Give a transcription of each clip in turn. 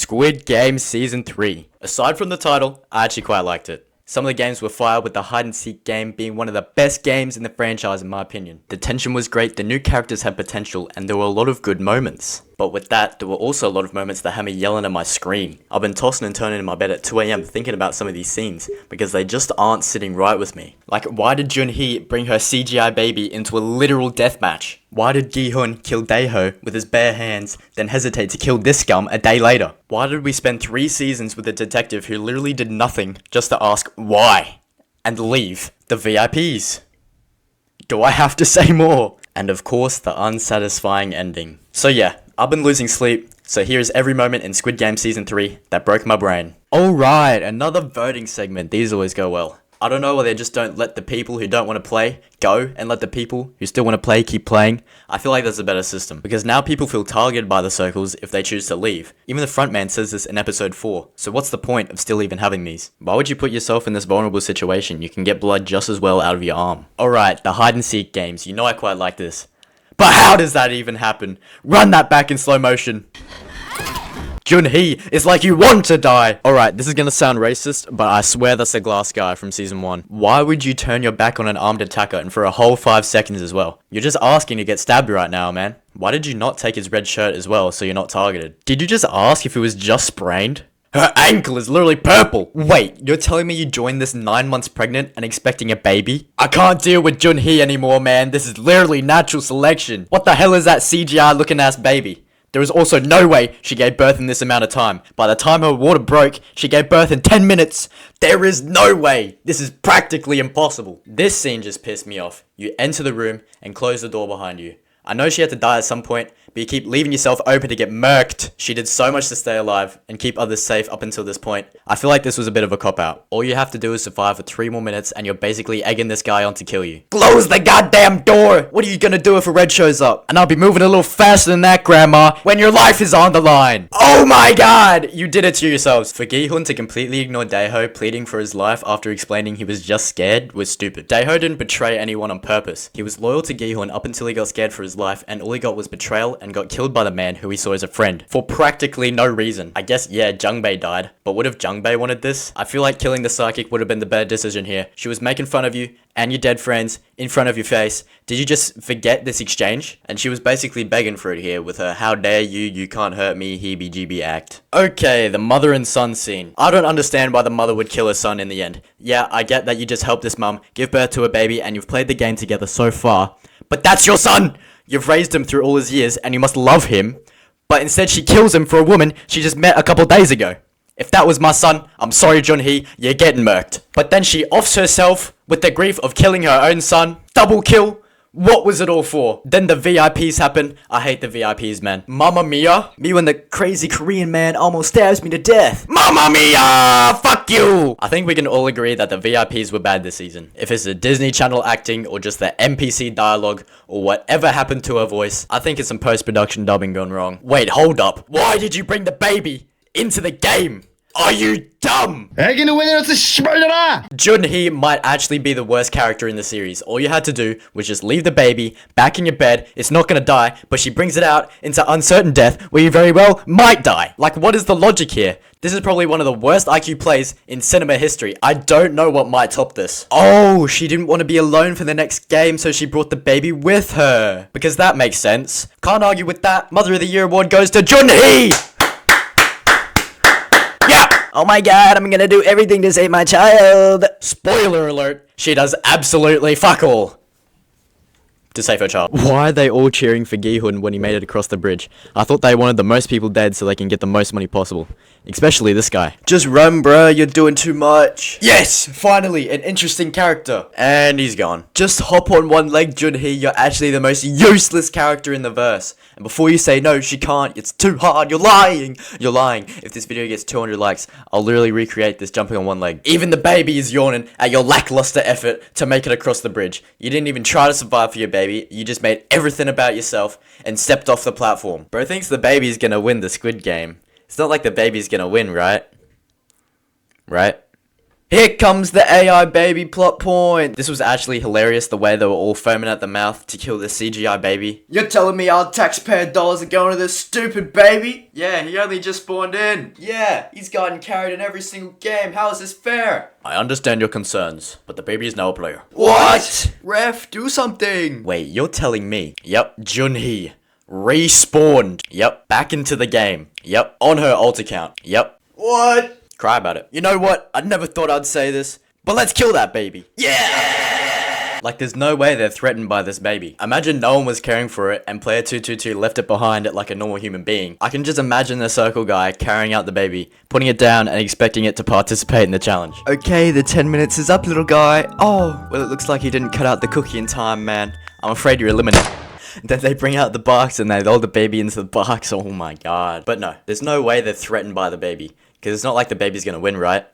Squid Game Season 3. Aside from the title, I actually quite liked it. Some of the games were fire, with the hide and seek game being one of the best games in the franchise in my opinion. The tension was great, the new characters had potential, and there were a lot of good moments. But with that, there were also a lot of moments that had me yelling at my screen. I've been tossing and turning in my bed at 2 AM thinking about some of these scenes, because they just aren't sitting right with me. Like, why did Jun-hee bring her CGI baby into a literal deathmatch? Why did Gi-Hun kill Dae-ho with his bare hands, then hesitate to kill this scum a day later? Why did we spend 3 seasons with a detective who literally did nothing just to ask why? And leave the VIPs? Do I have to say more? And of course, the unsatisfying ending. So yeah, I've been losing sleep, so here's every moment in Squid Game Season 3 that broke my brain. Alright, another voting segment. These always go well. I don't know why they just don't let the people who don't want to play go and let the people who still want to play keep playing. I feel like that's a better system, because now people feel targeted by the circles if they choose to leave. Even the frontman says this in episode 4, so what's the point of still even having these? Why would you put yourself in this vulnerable situation? You can get blood just as well out of your arm. Alright, the hide and seek games. You know I quite like this. But how does that even happen? Run that back in slow motion. Jun-hee, it's like you want to die! Alright, this is gonna sound racist, but I swear that's the glass guy from season 1. Why would you turn your back on an armed attacker and for a whole 5 seconds as well? You're just asking to get stabbed right now, man. Why did you not take his red shirt as well so you're not targeted? Did you just ask if it was just sprained? Her ankle is literally purple! Wait, you're telling me you joined this 9 months pregnant and expecting a baby? I can't deal with Jun-hee anymore, man. This is literally natural selection. What the hell is that CGI looking ass baby? There is also no way she gave birth in this amount of time. By the time her water broke, she gave birth in 10 minutes. There is no way. This is practically impossible. This scene just pissed me off. You enter the room and close the door behind you. I know she had to die at some point, but you keep leaving yourself open to get murked. She did so much to stay alive and keep others safe up until this point. I feel like this was a bit of a cop-out. All you have to do is survive for 3 more minutes and you're basically egging this guy on to kill you. Close the goddamn door! What are you gonna do if a red shows up? And I'll be moving a little faster than that, Grandma, when your life is on the line. Oh my god! You did it to yourselves. For Gi-Hun to completely ignore Dae-ho pleading for his life after explaining he was just scared was stupid. Dae-ho didn't betray anyone on purpose. He was loyal to Gi-Hun up until he got scared for his life, and all he got was betrayal and got killed by the man who he saw as a friend for practically no reason. I guess, yeah, Jung-bae died, but what if Jung-bae wanted this? I feel like killing the psychic would have been the better decision here. She was making fun of you and your dead friends in front of your face. Did you just forget this exchange? And she was basically begging for it here with her "how dare you can't hurt me, heebie-jeebie" act. Okay, the mother and son scene. I don't understand why the mother would kill her son in the end. Yeah, I get that you just helped this mum give birth to a baby and you've played the game together so far, but that's your son! You've raised him through all his years and you must love him, but instead she kills him for a woman she just met a couple days ago. If that was my son, I'm sorry Jun-hee, you're getting murked. But then she offs herself with the grief of killing her own son. Double kill? What was it all for? Then the VIPs happen. I hate the VIPs, man. Mamma mia. Me when the crazy Korean man almost stabs me to death. Mamma mia! Fuck you! I think we can all agree that the VIPs were bad this season. If it's the Disney Channel acting or just the NPC dialogue or whatever happened to her voice, I think it's some post-production dubbing gone wrong. Wait, hold up. Why did you bring the baby into the game? Are you dumb? Jun-hee might actually be the worst character in the series. All you had to do was just leave the baby back in your bed. It's not gonna die, but she brings it out into uncertain death where you very well might die. Like, what is the logic here? This is probably one of the worst IQ plays in cinema history. I don't know what might top this. Oh, she didn't want to be alone for the next game, so she brought the baby with her. Because that makes sense. Can't argue with that. Mother of the Year award goes to Jun-hee! Oh my god, I'm gonna do everything to save my child. Spoiler alert, she does absolutely fuck all to save her child. Why are they all cheering for Gi-Hun when he made it across the bridge? I thought they wanted the most people dead so they can get the most money possible. Especially this guy. Just run, bruh, you're doing too much. Yes, finally, an interesting character. And he's gone. Just hop on one leg, Jun-hee, you're actually the most useless character in the verse. And before you say, no, she can't, it's too hard, you're lying. You're lying. If this video gets 200 likes, I'll literally recreate this jumping on one leg. Even the baby is yawning at your lackluster effort to make it across the bridge. You didn't even try to survive for your baby, you just made everything about yourself and stepped off the platform. Bro thinks the baby's gonna win the Squid Game. It's not like the baby's gonna win, right? Right? Here comes the AI baby plot point. This was actually hilarious, the way they were all foaming at the mouth to kill the CGI baby. You're telling me our taxpayer dollars are going to this stupid baby? Yeah, he only just spawned in. Yeah, he's gotten carried in every single game. How is this fair? I understand your concerns, but the baby is now a player. What? Ref, do something. Wait, you're telling me? Yep, Jun-hee respawned. Yep, back into the game. Yep, on her alt account. Yep. What? Cry about it. You know what? I never thought I'd say this, but let's kill that baby. Yeah! Like, there's no way they're threatened by this baby. Imagine no one was caring for it and player 222 left it behind like a normal human being. I can just imagine the circle guy carrying out the baby, putting it down and expecting it to participate in the challenge. Okay, the 10 minutes is up, little guy. Oh, well, it looks like he didn't cut out the cookie in time, man. I'm afraid you're eliminated. Then they bring out the box and they load the baby into the box. Oh my god. But no, there's no way they're threatened by the baby. Because it's not like the baby's gonna win, right?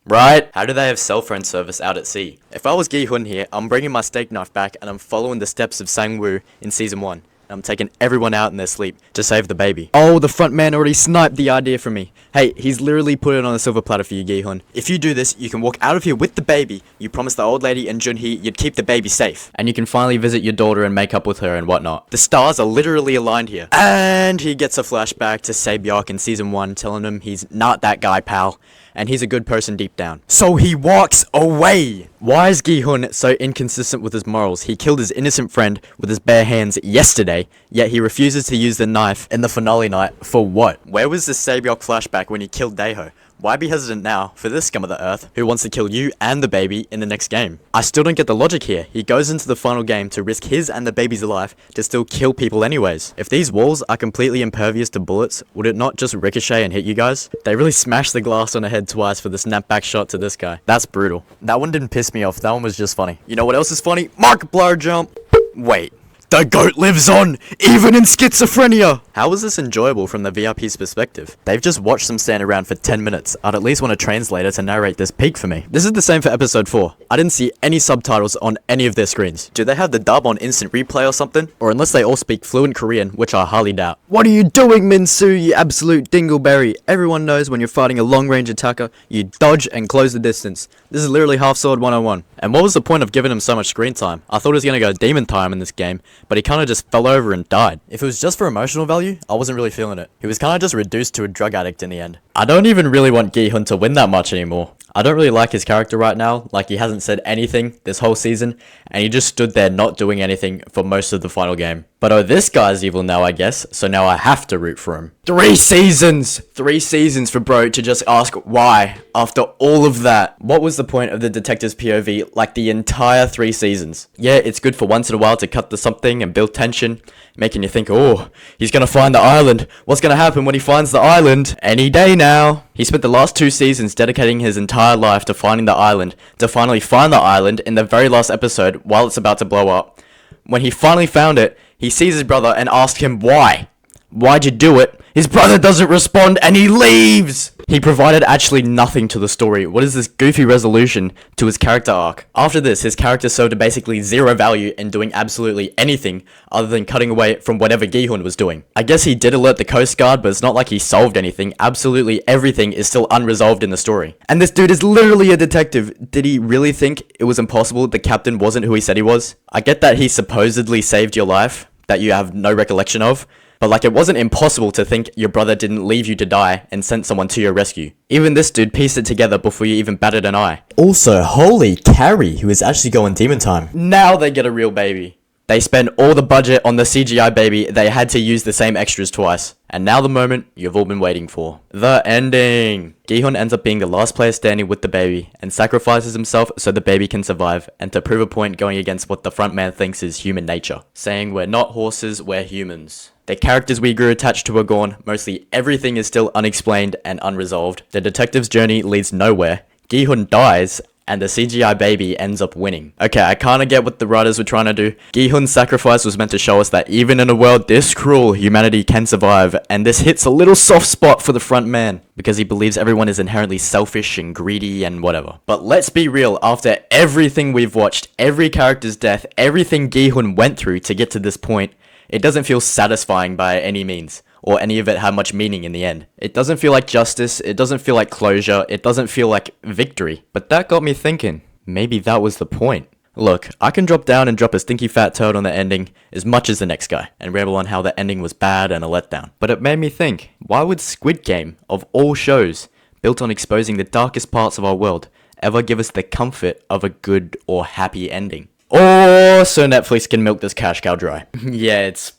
Right? How do they have cell phone service out at sea? If I was Gi-Hun here, I'm bringing my steak knife back and I'm following the steps of Sang-woo in season 1. I'm taking everyone out in their sleep to save the baby. Oh, the front man already sniped the idea from me. Hey, he's literally put it on a silver platter for you, Gi-Hun. If you do this, you can walk out of here with the baby. You promised the old lady and Jun-hee you'd keep the baby safe. And you can finally visit your daughter and make up with her and whatnot. The stars are literally aligned here. And he gets a flashback to Sae-byuk in season 1 telling him he's not that guy, pal. And he's a good person deep down. So he walks away! Why is Gi-Hun so inconsistent with his morals? He killed his innocent friend with his bare hands yesterday, yet he refuses to use the knife in the finale night for what? Where was the Sae-byuk flashback when he killed Dae-ho? Why be hesitant now for this scum of the earth who wants to kill you and the baby in the next game? I still don't get the logic here. He goes into the final game to risk his and the baby's life to still kill people anyways. If these walls are completely impervious to bullets, would it not just ricochet and hit you guys? They really smashed the glass on her head twice for the snapback shot to this guy. That's brutal. That one didn't piss me off. That one was just funny. You know what else is funny? Markiplier jump. Wait. The goat lives on, even in schizophrenia! How was this enjoyable from the VIP's perspective? They've just watched them stand around for 10 minutes. I'd at least want a translator to narrate this peak for me. This is the same for episode 4. I didn't see any subtitles on any of their screens. Do they have the dub on instant replay or something? Or unless they all speak fluent Korean, which I highly doubt. What are you doing, Min-soo, you absolute dingleberry? Everyone knows when you're fighting a long-range attacker, you dodge and close the distance. This is literally half-sword 101. And what was the point of giving him so much screen time? I thought he was gonna go demon time in this game, but he kinda just fell over and died. If it was just for emotional value, I wasn't really feeling it. He was kinda just reduced to a drug addict in the end. I don't even really want Gi-Hun to win that much anymore. I don't really like his character right now, like he hasn't said anything this whole season, and he just stood there not doing anything for most of the final game. But oh, this guy's evil now, I guess, so now I have to root for him. 3 seasons! 3 seasons for bro to just ask why, after all of that. What was the point of the detective's POV, like the entire 3 seasons? Yeah, it's good for once in a while to cut to something and build tension, making you think, oh, he's gonna find the island. What's gonna happen when he finds the island? Any day now. He spent the last 2 seasons dedicating his entire life to finding the island, to finally find the island in the very last episode while it's about to blow up. When he finally found it, he sees his brother and asks him why. Why'd you do it? His brother doesn't respond and he leaves! He provided actually nothing to the story. What is this goofy resolution to his character arc? After this, his character served basically zero value in doing absolutely anything other than cutting away from whatever Gi-Hun was doing. I guess he did alert the Coast Guard, but it's not like he solved anything. Absolutely everything is still unresolved in the story. And this dude is literally a detective. Did he really think it was impossible the captain wasn't who he said he was? I get that he supposedly saved your life, that you have no recollection of, but like it wasn't impossible to think your brother didn't leave you to die and sent someone to your rescue. Even this dude pieced it together before you even batted an eye. Also, holy Carrie, who is actually going demon time. Now they get a real baby. They spend all the budget on the CGI baby, they had to use the same extras twice. And now the moment you've all been waiting for. The ending! Gi-Hun ends up being the last player standing with the baby, and sacrifices himself so the baby can survive, and to prove a point going against what the front man thinks is human nature. Saying we're not horses, we're humans. The characters we grew attached to are gone, mostly everything is still unexplained and unresolved. The detective's journey leads nowhere. Gi-Hun dies, and the CGI baby ends up winning. Okay, I kinda get what the writers were trying to do. Gi-Hun's sacrifice was meant to show us that even in a world this cruel, humanity can survive, and this hits a little soft spot for the front man, because he believes everyone is inherently selfish and greedy and whatever. But let's be real, after everything we've watched, every character's death, everything Gi-Hun went through to get to this point, it doesn't feel satisfying by any means. or any of it had much meaning in the end. It doesn't feel like justice, it doesn't feel like closure, it doesn't feel like victory. But that got me thinking, maybe that was the point. Look, I can drop down and drop a stinky fat toad on the ending as much as the next guy, and ramble on how the ending was bad and a letdown. But it made me think, why would Squid Game, of all shows, built on exposing the darkest parts of our world, ever give us the comfort of a good or happy ending? Or so Netflix can milk this cash cow dry. Yeah, it's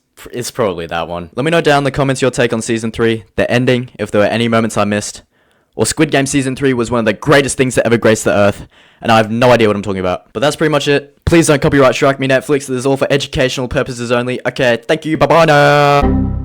probably that one. Let me know down in the comments your take on Season 3, the ending, if there were any moments I missed, or Squid Game Season 3 was one of the greatest things that ever graced the earth, and I have no idea what I'm talking about. But that's pretty much it. Please don't copyright strike me, Netflix. This is all for educational purposes only. Okay, thank you. Bye-bye now.